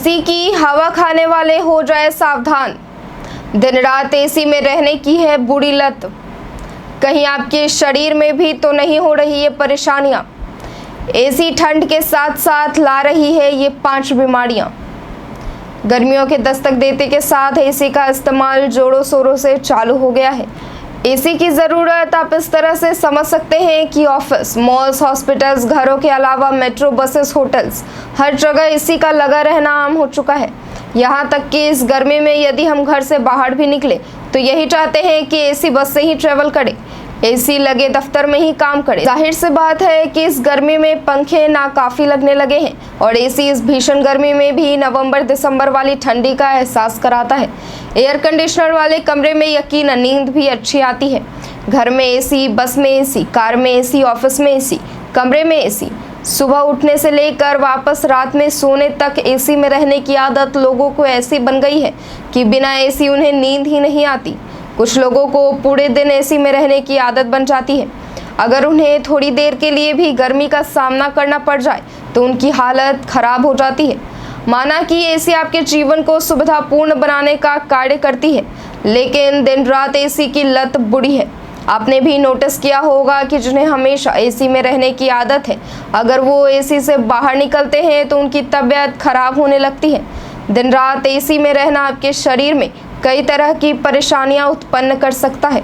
AC की हवा खाने वाले हो जाए सावधान। दिन रात एसी में रहने की है बुरी लत। कहीं आपके शरीर में भी तो नहीं हो रही ये परेशानियां। एसी ठंड के साथ साथ ला रही है ये 5 बीमारियां। गर्मियों के दस्तक देते के साथ एसी का इस्तेमाल जोरों शोरों से चालू हो गया है। एसी की ज़रूरत आप इस तरह से समझ सकते हैं कि ऑफिस, मॉल्स, हॉस्पिटल्स, घरों के अलावा मेट्रो, बसेस, होटल्स, हर जगह एसी का लगा रहना आम हो चुका है। यहाँ तक कि इस गर्मी में यदि हम घर से बाहर भी निकले तो यही चाहते हैं कि एसी बस से ही ट्रेवल करें, एसी लगे दफ्तर में ही काम करें। जाहिर सी बात है कि इस गर्मी में पंखे नाकाफी लगने लगे हैं और एसी इस भीषण गर्मी में भी नवंबर दिसंबर वाली ठंडी का एहसास कराता है। एयर कंडीशनर वाले कमरे में यकीनन नींद भी अच्छी आती है। घर में एसी, बस में एसी, कार में एसी, ऑफिस में एसी, कमरे में एसी। सुबह उठने से लेकर वापस रात में सोने तक एसी में रहने की आदत लोगों को ऐसी बन गई है कि बिना एसी उन्हें नींद ही नहीं आती। कुछ लोगों को पूरे दिन एसी में रहने की आदत बन जाती है। अगर उन्हें थोड़ी देर के लिए भी गर्मी का सामना करना पड़ जाए तो उनकी हालत खराब हो जाती है। माना कि एसी आपके जीवन को सुविधापूर्ण बनाने का कार्य करती है, लेकिन दिन रात एसी की लत बुरी है। आपने भी नोटिस किया होगा कि जिन्हें हमेशा एसी में रहने की आदत है, अगर वो एसी से बाहर निकलते हैं तो उनकी तबीयत खराब होने लगती है। दिन रात एसी में रहना आपके शरीर में कई तरह की परेशानियां उत्पन्न कर सकता है।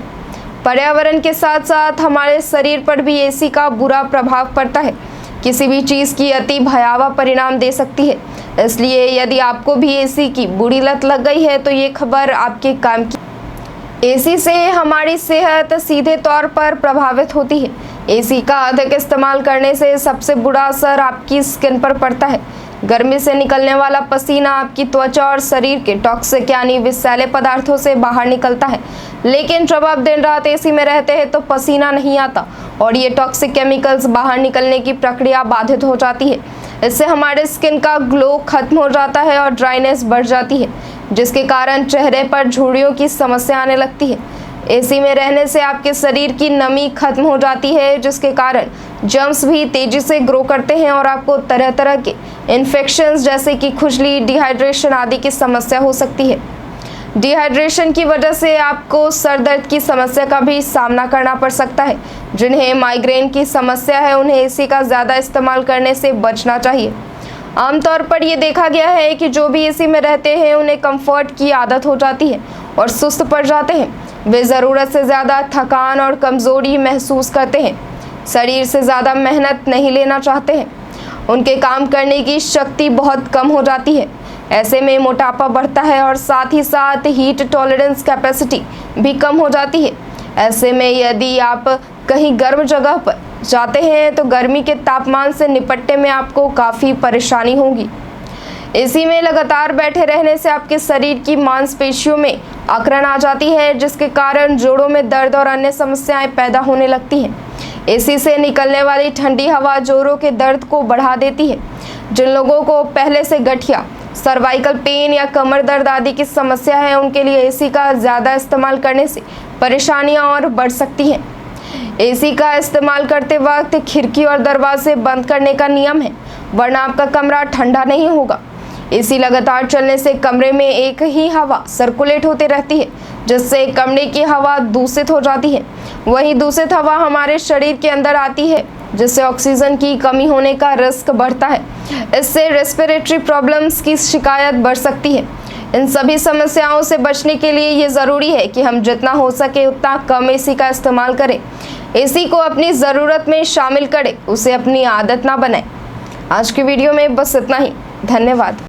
पर्यावरण के साथ साथ हमारे शरीर पर भी एसी का बुरा प्रभाव पड़ता है। किसी भी चीज़ की अति भयावह परिणाम दे सकती है। इसलिए यदि आपको भी एसी की बुरी लत लग गई है तो ये खबर आपके काम की। एसी से हमारी सेहत सीधे तौर पर प्रभावित होती है। एसी का अधिक इस्तेमाल करने से सबसे बुरा असर आपकी स्किन पर पड़ता है। गर्मी से निकलने वाला पसीना आपकी त्वचा और शरीर के टॉक्सिक यानी विषैले पदार्थों से बाहर निकलता है। लेकिन जब आप दिन रात एसी में रहते हैं तो पसीना नहीं आता और ये टॉक्सिक केमिकल्स बाहर निकलने की प्रक्रिया बाधित हो जाती है। इससे हमारे स्किन का ग्लो खत्म हो जाता है और ड्राइनेस बढ़ जाती है, जिसके कारण चेहरे पर झुर्रियों की समस्या आने लगती है। एसी में रहने से आपके शरीर की नमी खत्म हो जाती है, जिसके कारण जर्म्स भी तेजी से ग्रो करते हैं और आपको तरह तरह के इन्फेक्शंस जैसे कि खुजली, डिहाइड्रेशन आदि की समस्या हो सकती है। डिहाइड्रेशन की वजह से आपको सर दर्द की समस्या का भी सामना करना पड़ सकता है। जिन्हें माइग्रेन की समस्या है उन्हें एसी का ज़्यादा इस्तेमाल करने से बचना चाहिए। आमतौर पर ये देखा गया है कि जो भी एसी में रहते हैं उन्हें कंफर्ट की आदत हो जाती है और सुस्त पड़ जाते हैं। वे ज़रूरत से ज़्यादा थकान और कमज़ोरी महसूस करते हैं, शरीर से ज़्यादा मेहनत नहीं लेना चाहते हैं, उनके काम करने की शक्ति बहुत कम हो जाती है। ऐसे में मोटापा बढ़ता है और साथ ही साथ हीट टॉलरेंस कैपेसिटी भी कम हो जाती है। ऐसे में यदि आप कहीं गर्म जगह पर जाते हैं तो गर्मी के तापमान से निपटने में आपको काफ़ी परेशानी होगी। एसी में लगातार बैठे रहने से आपके शरीर की मांसपेशियों में अकड़न आ जाती है, जिसके कारण जोड़ों में दर्द और अन्य समस्याएं पैदा होने लगती हैं। एसी से निकलने वाली ठंडी हवा जोड़ों के दर्द को बढ़ा देती है। जिन लोगों को पहले से गठिया, सर्वाइकल पेन या कमर दर्द आदि की समस्या है, उनके लिए एसी का ज़्यादा इस्तेमाल करने से परेशानियां और बढ़ सकती हैं। एसी का इस्तेमाल करते वक्त खिड़की और दरवाजे बंद करने का नियम है, वरना आपका कमरा ठंडा नहीं होगा। एसी लगातार चलने से कमरे में एक ही हवा सर्कुलेट होती रहती है, जिससे कमरे की हवा दूषित हो जाती है। वही दूषित हवा हमारे शरीर के अंदर आती है, जिससे ऑक्सीजन की कमी होने का रिस्क बढ़ता है। इससे रेस्पिरेटरी प्रॉब्लम्स की शिकायत बढ़ सकती है। इन सभी समस्याओं से बचने के लिए ये ज़रूरी है कि हम जितना हो सके उतना कम एसी का इस्तेमाल करें। एसी को अपनी ज़रूरत में शामिल करें, उसे अपनी आदत ना बनाएं। आज की वीडियो में बस इतना ही। धन्यवाद।